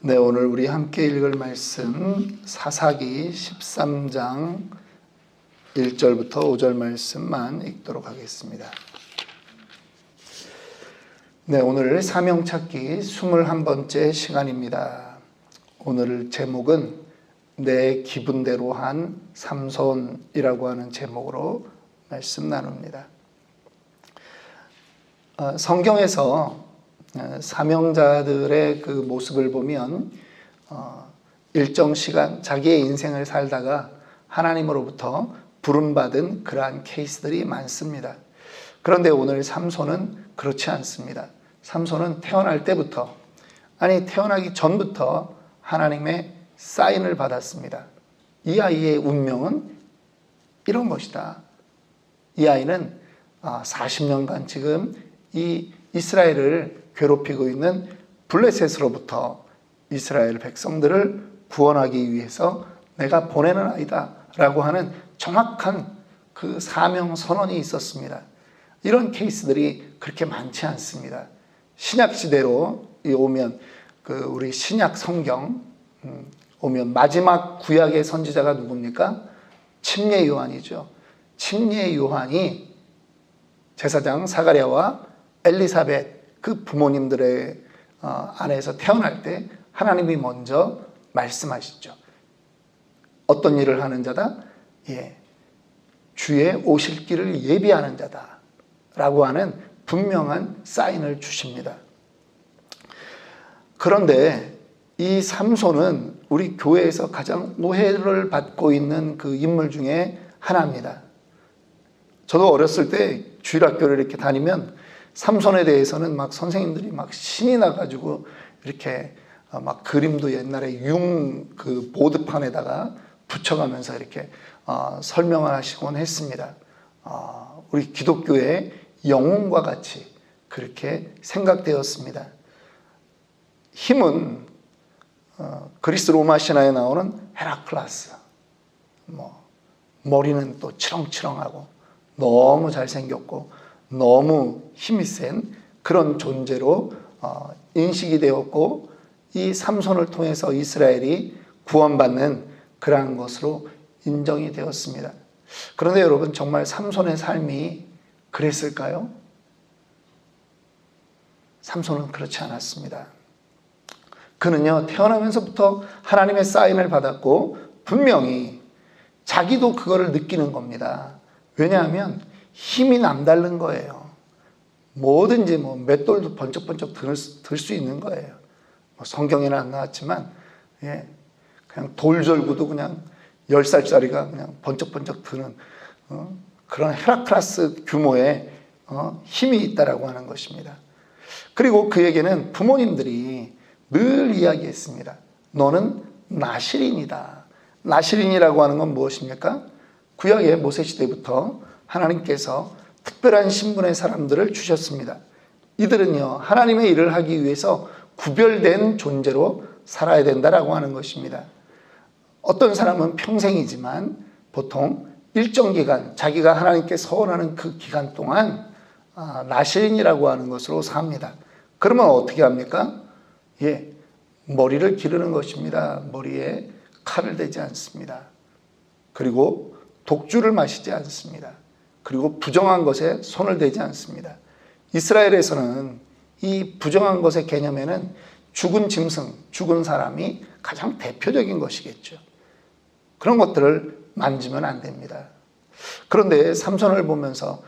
네, 오늘 우리 함께 읽을 말씀 사사기 13장 1절부터 5절 말씀만 읽도록 하겠습니다. 네, 오늘 사명찾기 21번째 시간입니다. 오늘 제목은 내 기분대로 한 삼손이라고 하는 제목으로 말씀 나눕니다. 성경에서 사명자들의 그 모습을 보면 일정 시간 자기의 인생을 살다가 하나님으로부터 부름받은 그러한 케이스들이 많습니다. 그런데 오늘 삼손은 그렇지 않습니다. 삼손은 태어날 때부터, 태어나기 전부터 하나님의 사인을 받았습니다. 이 아이의 운명은 이런 것이다. 이 아이는 40년간 지금 이 이스라엘을 괴롭히고 있는 블레셋으로부터 이스라엘 백성들을 구원하기 위해서 내가 보내는 아이다 라고 하는 정확한 그 사명 선언이 있었습니다. 이런 케이스들이 그렇게 많지 않습니다. 신약 시대로 오면 우리 신약 성경 오면 마지막 구약의 선지자가 누굽니까? 침례 요한이죠. 침례 요한이 제사장 사가랴와 엘리사벳 그 부모님들의 안에서 태어날 때 하나님이 먼저 말씀하시죠. 어떤 일을 하는 자다? 주의 오실 길을 예비하는 자다 라고 하는 분명한 사인을 주십니다. 그런데 이 삼손은 우리 교회에서 가장 오해를 받고 있는 그 인물 중에 하나입니다. 저도 어렸을 때 주일학교를 이렇게 다니면 삼손에 대해서는 막 선생님들이 막 신이 나가지고 이렇게 막 그림도 옛날에 그 보드판에다가 붙여가면서 이렇게 설명을 하시곤 했습니다. 우리 기독교의 영웅과 같이 그렇게 생각되었습니다. 힘은 그리스 로마 신화에 나오는 헤라클라스, 머리는 또 치렁치렁하고 너무 잘생겼고 너무 힘이 센 그런 존재로 인식이 되었고 이 삼손을 통해서 이스라엘이 구원받는 그러한 것으로 인정이 되었습니다. 그런데 여러분, 정말 삼손의 삶이 그랬을까요? 삼손은 그렇지 않았습니다. 그는요, 태어나면서부터 하나님의 사인을 받았고 분명히 자기도 그거를 느끼는 겁니다. 왜냐하면 힘이 남다른 거예요. 뭐든지 맷돌도 번쩍번쩍 들 수 있는 거예요. 성경에는 안 나왔지만 그냥 돌절구도 그냥 10살짜리가 그냥 번쩍번쩍 드는 그런 헤라클라스 규모의 힘이 있다라고 하는 것입니다. 그리고 그에게는 부모님들이 늘 이야기했습니다. 너는 나실인이다. 나실인이라고 하는 건 무엇입니까? 구약의 모세시대부터 하나님께서 특별한 신분의 사람들을 주셨습니다. 이들은요, 하나님의 일을 하기 위해서 구별된 존재로 살아야 된다라고 하는 것입니다. 어떤 사람은 평생이지만 보통 일정 기간, 자기가 하나님께 서원하는 그 기간 동안 나실인이라고 하는 것으로 삽니다. 그러면 어떻게 합니까? 머리를 기르는 것입니다. 머리에 칼을 대지 않습니다. 그리고 독주를 마시지 않습니다. 그리고 부정한 것에 손을 대지 않습니다. 이스라엘에서는 이 부정한 것의 개념에는 죽은 짐승, 죽은 사람이 가장 대표적인 것이겠죠. 그런 것들을 만지면 안 됩니다. 그런데 삼손을 보면서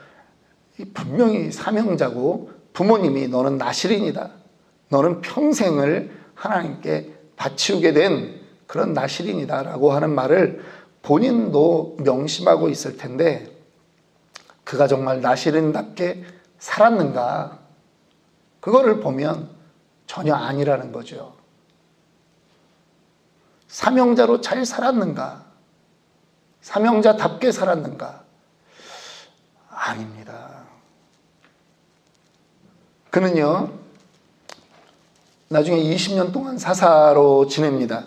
분명히 사명자고 부모님이 너는 나실인이다. 너는 평생을 하나님께 바치우게 된 그런 나실인이다 라고 하는 말을 본인도 명심하고 있을 텐데 그가 정말 나실인답게 살았는가? 그거를 보면 전혀 아니라는 거죠. 사명자로 잘 살았는가? 사명자답게 살았는가? 아닙니다. 그는요, 나중에 20년 동안 사사로 지냅니다.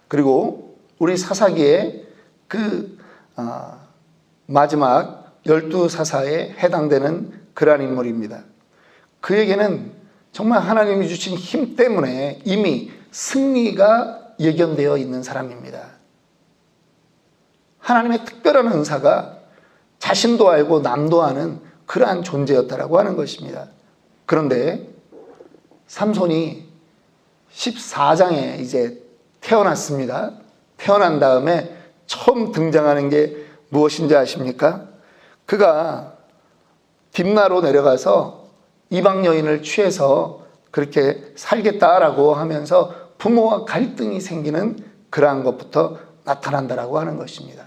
그리고 우리 사사기에 마지막 12사사에 해당되는 그러한 인물입니다. 그에게는 정말 하나님이 주신 힘 때문에 이미 승리가 예견되어 있는 사람입니다. 하나님의 특별한 은사가 자신도 알고 남도 아는 그러한 존재였다라고 하는 것입니다. 그런데 삼손이 14장에 이제 태어났습니다. 태어난 다음에 처음 등장하는 게 무엇인지 아십니까? 그가 딥나로 내려가서 이방 여인을 취해서 그렇게 살겠다라고 하면서 부모와 갈등이 생기는 그러한 것부터 나타난다라고 하는 것입니다.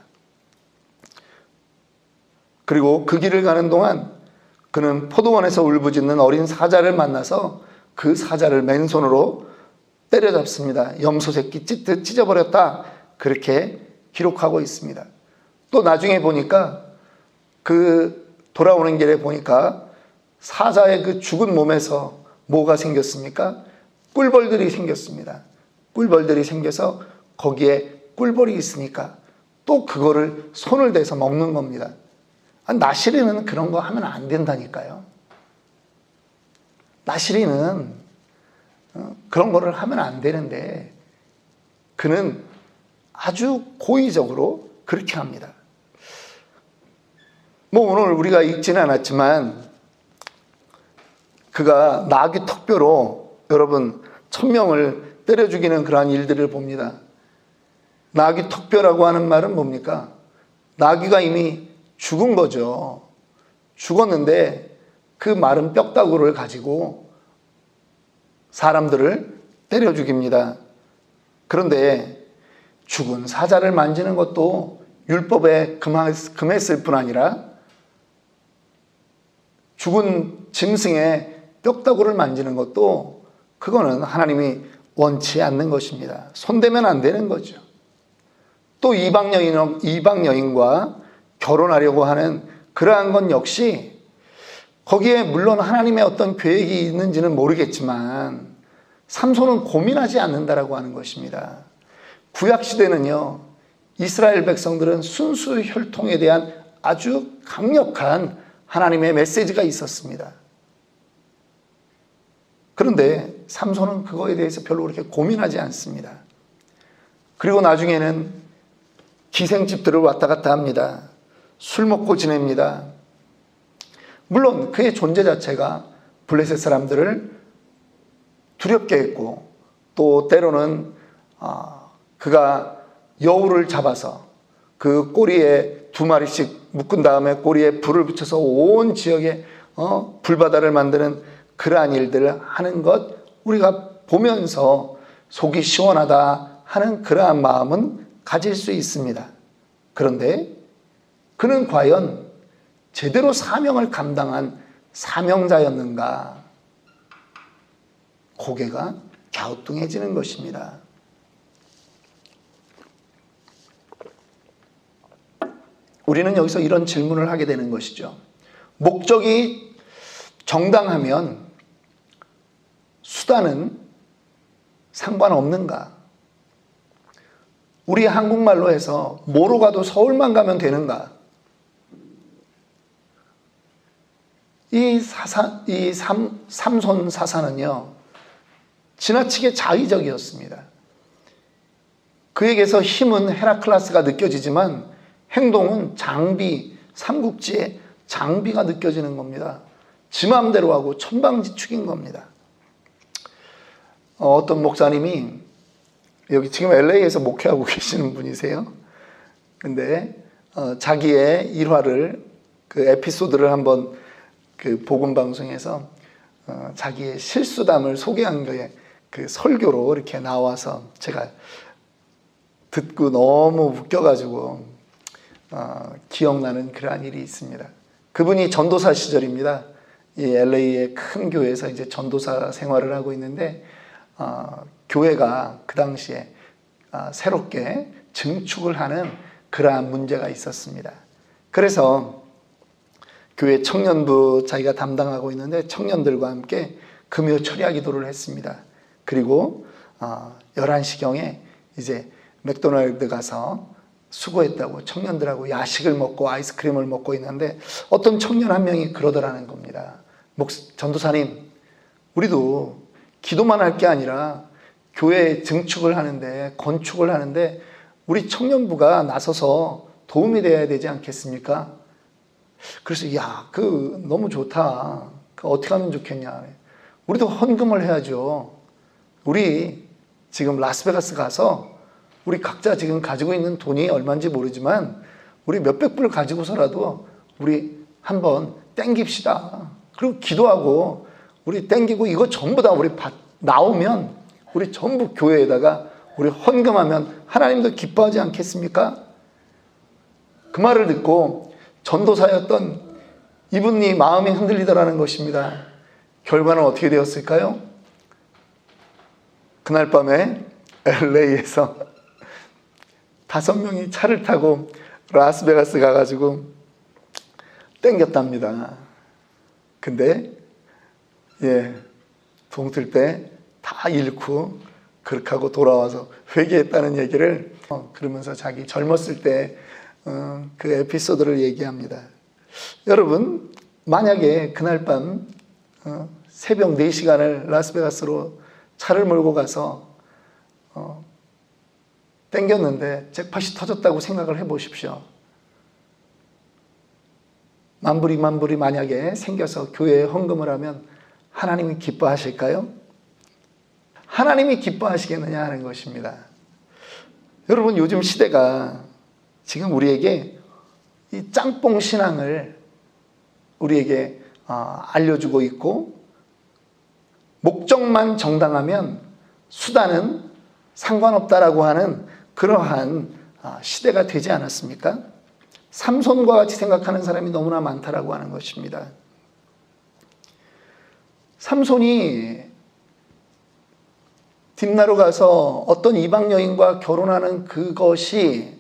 그리고 그 길을 가는 동안 그는 포도원에서 울부짖는 어린 사자를 만나서 그 사자를 맨손으로 때려잡습니다. 염소 새끼 찢듯 찢어버렸다. 그렇게 기록하고 있습니다. 또 나중에 보니까 그 돌아오는 길에 보니까 사자의 그 죽은 몸에서 뭐가 생겼습니까? 꿀벌들이 생겼습니다. 꿀벌들이 생겨서 거기에 꿀벌이 있으니까 또 그거를 손을 대서 먹는 겁니다. 나시리는 그런 거 하면 안 된다니까요. 나시리는 그런 거를 하면 안 되는데 그는 아주 고의적으로 그렇게 합니다. 뭐 오늘 우리가 읽지는 않았지만 그가 나귀 턱뼈로 여러분 1000명을 때려 죽이는 그러한 일들을 봅니다. 나귀 턱뼈라고 하는 말은 뭡니까? 나귀가 이미 죽은 거죠. 죽었는데 그 마른 뼈다구를 가지고 사람들을 때려 죽입니다. 그런데 죽은 사자를 만지는 것도 율법에 금했을 뿐 아니라 죽은 짐승의 뼈다구를 만지는 것도 그거는 하나님이 원치 않는 것입니다. 손대면 안 되는 거죠. 또 이방 여인과 결혼하려고 하는 그러한 건 역시 거기에 물론 하나님의 어떤 계획이 있는지는 모르겠지만 삼손은 고민하지 않는다라고 하는 것입니다. 구약시대는요, 이스라엘 백성들은 순수 혈통에 대한 아주 강력한 하나님의 메시지가 있었습니다. 그런데 삼손은 그거에 대해서 별로 그렇게 고민하지 않습니다. 그리고 나중에는 기생집들을 왔다 갔다 합니다. 술 먹고 지냅니다. 물론 그의 존재 자체가 블레셋 사람들을 두렵게 했고 또 때로는 그가 여우를 잡아서 그 꼬리에 2마리씩 묶은 다음에 꼬리에 불을 붙여서 온 지역에 불바다를 만드는 그러한 일들을 하는 것 우리가 보면서 속이 시원하다 하는 그러한 마음은 가질 수 있습니다. 그런데 그는 과연 제대로 사명을 감당한 사명자였는가? 고개가 갸우뚱해지는 것입니다. 우리는 여기서 이런 질문을 하게 되는 것이죠. 목적이 정당하면 수단은 상관없는가? 우리 한국말로 해서 뭐로 가도 서울만 가면 되는가? 삼손 사사는요, 지나치게 자의적이었습니다. 그에게서 힘은 헤라클라스가 느껴지지만 행동은 장비, 삼국지의 장비가 느껴지는 겁니다. 지 마음대로 하고 천방지축인 겁니다. 어떤 목사님이 여기 지금 LA에서 목회하고 계시는 분이세요. 근데 자기의 일화를 그 에피소드를 한번 그 복음 방송에서 자기의 실수담을 소개한 거에 그 설교로 이렇게 나와서 제가 듣고 너무 웃겨가지고 기억나는 그러한 일이 있습니다. 그분이 전도사 시절입니다. 이 LA의 큰 교회에서 이제 전도사 생활을 하고 있는데 교회가 그 당시에 새롭게 증축을 하는 그러한 문제가 있었습니다. 그래서 교회 청년부 자기가 담당하고 있는데 청년들과 함께 금요 철야 기도를 했습니다. 그리고 11시경에 이제 맥도날드 가서 수고했다고 청년들하고 야식을 먹고 아이스크림을 먹고 있는데 어떤 청년 한 명이 그러더라는 겁니다. 전도사님, 우리도 기도만 할 게 아니라 교회 증축을 하는데, 건축을 하는데 우리 청년부가 나서서 도움이 돼야 되지 않겠습니까? 그래서 너무 좋다. 어떻게 하면 좋겠냐. 우리도 헌금을 해야죠. 우리 지금 라스베가스 가서 우리 각자 지금 가지고 있는 돈이 얼마인지 모르지만 우리 몇백 불 가지고서라도 우리 한번 땡깁시다. 그리고 기도하고 우리 땡기고 이거 전부 다 우리 나오면 우리 전부 교회에다가 우리 헌금하면 하나님도 기뻐하지 않겠습니까? 그 말을 듣고 전도사였던 이분이 마음이 흔들리더라는 것입니다. 결과는 어떻게 되었을까요? 그날 밤에 LA에서 5명이 차를 타고 라스베가스 가가지고 땡겼답니다. 근데 동틀 때 다 잃고 그렇게 하고 돌아와서 회개했다는 얘기를 그러면서 자기 젊었을 때 그 에피소드를 얘기합니다. 여러분, 만약에 그날 밤 새벽 4시간을 라스베가스로 차를 몰고 가서 땡겼는데 잭팟이 터졌다고 생각을 해보십시오. 만불이 만약에 생겨서 교회에 헌금을 하면 하나님이 기뻐하실까요? 하나님이 기뻐하시겠느냐 하는 것입니다. 여러분, 요즘 시대가 지금 우리에게 이 짬뽕 신앙을 우리에게 알려주고 있고, 목적만 정당하면 수단은 상관없다라고 하는 그러한 시대가 되지 않았습니까? 삼손과 같이 생각하는 사람이 너무나 많다라고 하는 것입니다. 삼손이 딥나로 가서 어떤 이방 여인과 결혼하는 그것이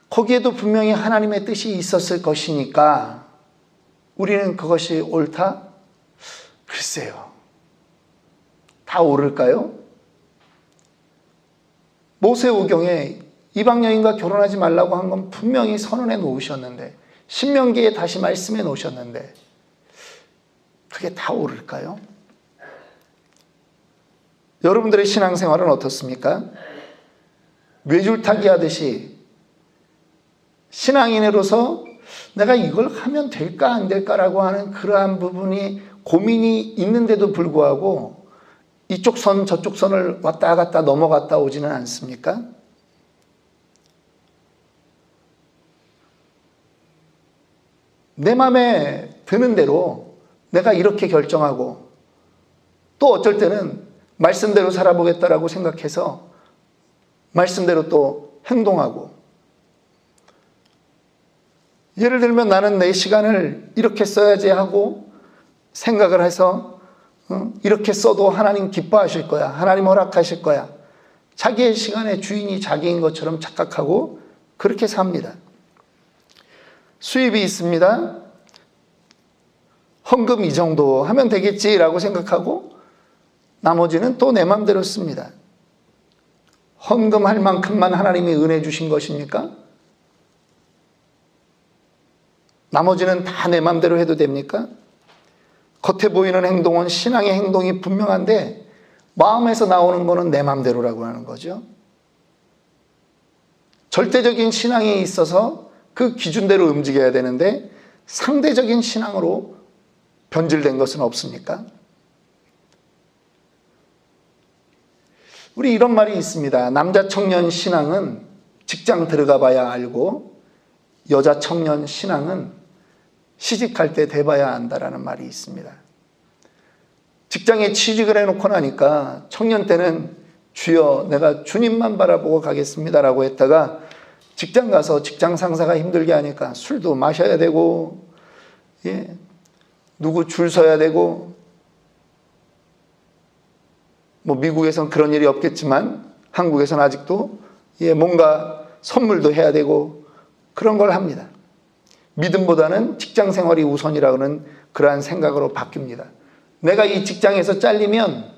거기에도 분명히 하나님의 뜻이 있었을 것이니까 우리는 그것이 옳다? 글쎄요. 다 옳을까요? 모세오경에 이방 여인과 결혼하지 말라고 한 건 분명히 선언해 놓으셨는데, 신명기에 다시 말씀해 놓으셨는데 그게 다 옳을까요? 여러분들의 신앙생활은 어떻습니까? 뇌줄타기 하듯이 신앙인으로서 내가 이걸 하면 될까 안 될까라고 하는 그러한 부분이 고민이 있는데도 불구하고 이쪽 선 저쪽 선을 왔다 갔다 넘어갔다 오지는 않습니까? 내 마음에 드는 대로 내가 이렇게 결정하고, 또 어쩔 때는 말씀대로 살아보겠다라고 생각해서 말씀대로 또 행동하고, 예를 들면 나는 내 시간을 이렇게 써야지 하고 생각을 해서 이렇게 써도 하나님 기뻐하실 거야, 하나님 허락하실 거야, 자기의 시간의 주인이 자기인 것처럼 착각하고 그렇게 삽니다. 수입이 있습니다. 헌금 이 정도 하면 되겠지라고 생각하고 나머지는 또 내 맘대로 씁니다. 헌금할 만큼만 하나님이 은혜 주신 것입니까? 나머지는 다 내 맘대로 해도 됩니까? 겉에 보이는 행동은 신앙의 행동이 분명한데 마음에서 나오는 거는 내 맘대로라고 하는 거죠. 절대적인 신앙이 있어서 그 기준대로 움직여야 되는데 상대적인 신앙으로 변질된 것은 없습니까? 우리 이런 말이 있습니다. 남자 청년 신앙은 직장 들어가 봐야 알고 여자 청년 신앙은 시집갈 때 돼봐야 안다라는 말이 있습니다. 직장에 취직을 해놓고 나니까 청년 때는 주여 내가 주님만 바라보고 가겠습니다라고 했다가 직장 가서 직장 상사가 힘들게 하니까 술도 마셔야 되고, 누구 줄 서야 되고, 뭐 미국에선 그런 일이 없겠지만 한국에선 아직도 뭔가 선물도 해야 되고 그런 걸 합니다. 믿음보다는 직장 생활이 우선이라는 그러한 생각으로 바뀝니다. 내가 이 직장에서 잘리면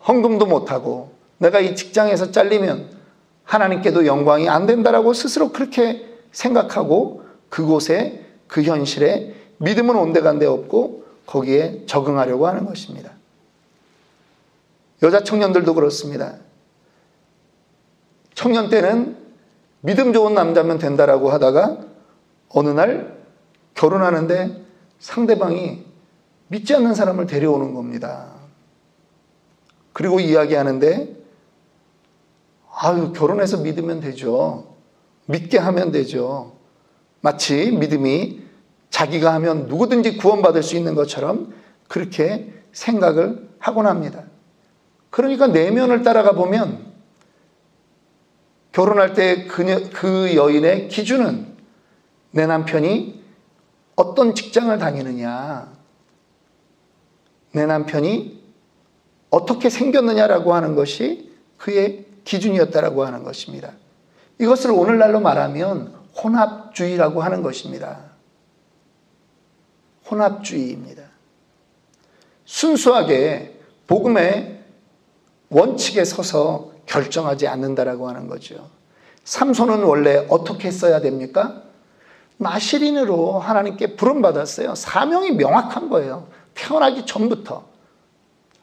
헌금도 못하고, 내가 이 직장에서 잘리면 하나님께도 영광이 안 된다라고 스스로 그렇게 생각하고 그곳에 그 현실에 믿음은 온데간데 없고 거기에 적응하려고 하는 것입니다. 여자 청년들도 그렇습니다. 청년 때는 믿음 좋은 남자면 된다라고 하다가 어느 날 결혼하는데 상대방이 믿지 않는 사람을 데려오는 겁니다. 그리고 이야기하는데 결혼해서 믿으면 되죠. 믿게 하면 되죠. 마치 믿음이 자기가 하면 누구든지 구원받을 수 있는 것처럼 그렇게 생각을 하곤 합니다. 그러니까 내면을 따라가 보면 결혼할 때 그 여인의 기준은 내 남편이 어떤 직장을 다니느냐, 내 남편이 어떻게 생겼느냐라고 하는 것이 그의 기준이었다라고 하는 것입니다. 이것을 오늘날로 말하면 혼합주의라고 하는 것입니다. 혼합주의입니다. 순수하게 복음의 원칙에 서서 결정하지 않는다라고 하는 거죠. 삼손은 원래 어떻게 써야 됩니까? 나실인으로 하나님께 부름받았어요. 사명이 명확한 거예요. 태어나기 전부터.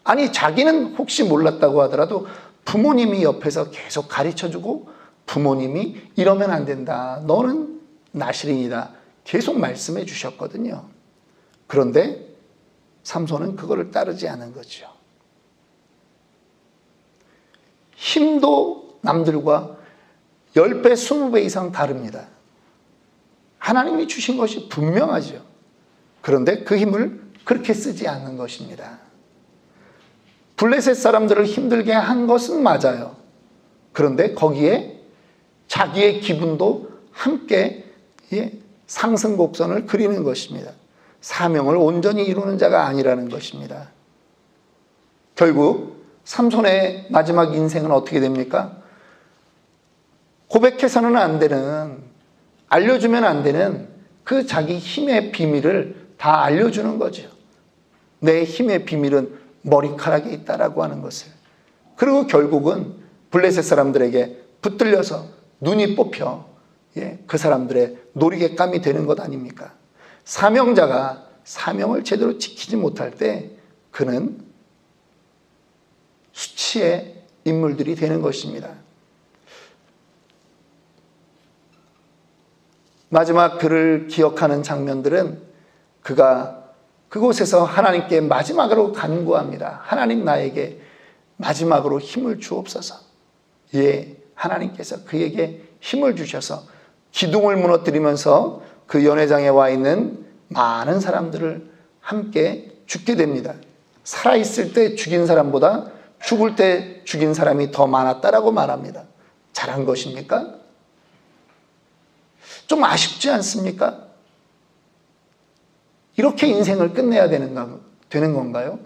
아니, 자기는 혹시 몰랐다고 하더라도 부모님이 옆에서 계속 가르쳐주고 부모님이 이러면 안 된다. 너는 나실인이다. 계속 말씀해 주셨거든요. 그런데 삼손은 그거를 따르지 않은 거죠. 힘도 남들과 10배, 20배 이상 다릅니다. 하나님이 주신 것이 분명하죠. 그런데 그 힘을 그렇게 쓰지 않는 것입니다. 블레셋 사람들을 힘들게 한 것은 맞아요. 그런데 거기에 자기의 기분도 함께 상승 곡선을 그리는 것입니다. 사명을 온전히 이루는 자가 아니라는 것입니다. 결국 삼손의 마지막 인생은 어떻게 됩니까? 고백해서는 안 되는, 알려주면 안 되는 그 자기 힘의 비밀을 다 알려주는 거죠. 내 힘의 비밀은 머리카락에 있다라고 하는 것을. 그리고 결국은 블레셋 사람들에게 붙들려서 눈이 뽑혀 그 사람들의 놀이객감이 되는 것 아닙니까? 사명자가 사명을 제대로 지키지 못할 때 그는 수치의 인물들이 되는 것입니다. 마지막 그를 기억하는 장면들은 그가 그곳에서 하나님께 마지막으로 간구합니다. 하나님, 나에게 마지막으로 힘을 주옵소서. 하나님께서 그에게 힘을 주셔서 기둥을 무너뜨리면서 그 연회장에 와 있는 많은 사람들을 함께 죽게 됩니다. 살아있을 때 죽인 사람보다 죽을 때 죽인 사람이 더 많았다라고 말합니다. 잘한 것입니까? 좀 아쉽지 않습니까? 이렇게 인생을 끝내야 되는 건가요?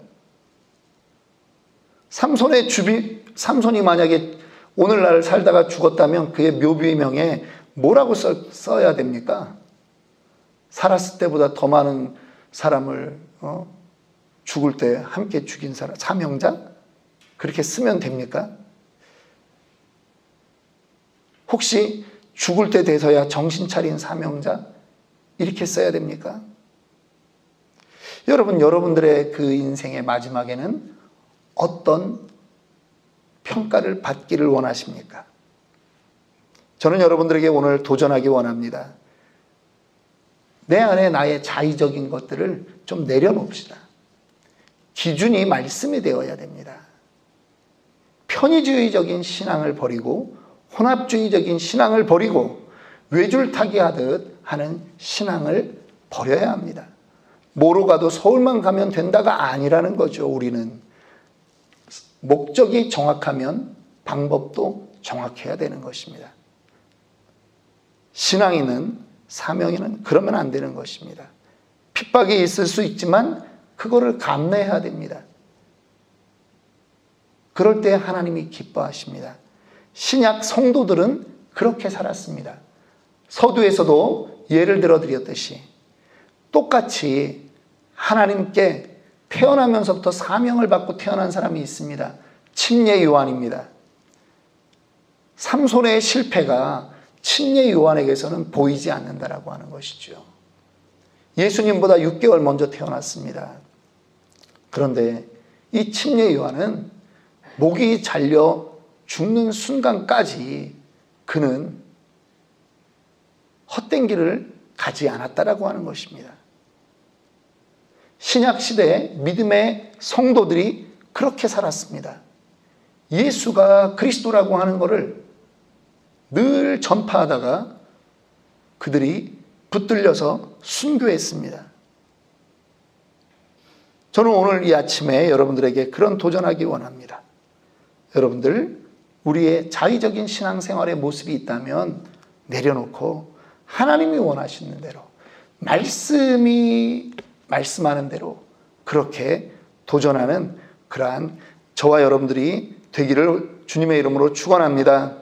삼손이 만약에 오늘날 살다가 죽었다면 그의 묘비명에 뭐라고 써야 됩니까? 살았을 때보다 더 많은 사람을 죽을 때 함께 죽인 사람, 사명자? 그렇게 쓰면 됩니까? 혹시 죽을 때 돼서야 정신 차린 사명자? 이렇게 써야 됩니까? 여러분들의 그 인생의 마지막에는 어떤 평가를 받기를 원하십니까? 저는 여러분들에게 오늘 도전하기 원합니다. 내 안에 나의 자의적인 것들을 좀 내려놓읍시다. 기준이 말씀이 되어야 됩니다. 편의주의적인 신앙을 버리고 혼합주의적인 신앙을 버리고 외줄타기 하듯 하는 신앙을 버려야 합니다. 뭐로 가도 서울만 가면 된다가 아니라는 거죠. 우리는 목적이 정확하면 방법도 정확해야 되는 것입니다. 신앙인은, 사명인은 그러면 안 되는 것입니다. 핍박이 있을 수 있지만 그거를 감내해야 됩니다. 그럴 때 하나님이 기뻐하십니다. 신약 성도들은 그렇게 살았습니다. 서두에서도 예를 들어 드렸듯이 똑같이 하나님께 태어나면서부터 사명을 받고 태어난 사람이 있습니다. 침례 요한입니다. 삼손의 실패가 침례 요한에게서는 보이지 않는다라고 하는 것이죠. 예수님보다 6개월 먼저 태어났습니다. 그런데 이 침례 요한은 목이 잘려 죽는 순간까지 그는 헛된 길을 가지 않았다라고 하는 것입니다. 신약 시대 믿음의 성도들이 그렇게 살았습니다. 예수가 그리스도라고 하는 것을 늘 전파하다가 그들이 붙들려서 순교했습니다. 저는 오늘 이 아침에 여러분들에게 그런 도전하기 원합니다. 여러분들, 우리의 자의적인 신앙생활의 모습이 있다면 내려놓고 하나님이 원하시는 대로, 말씀이 말씀하는 대로 그렇게 도전하는 그러한 저와 여러분들이 되기를 주님의 이름으로 축원합니다.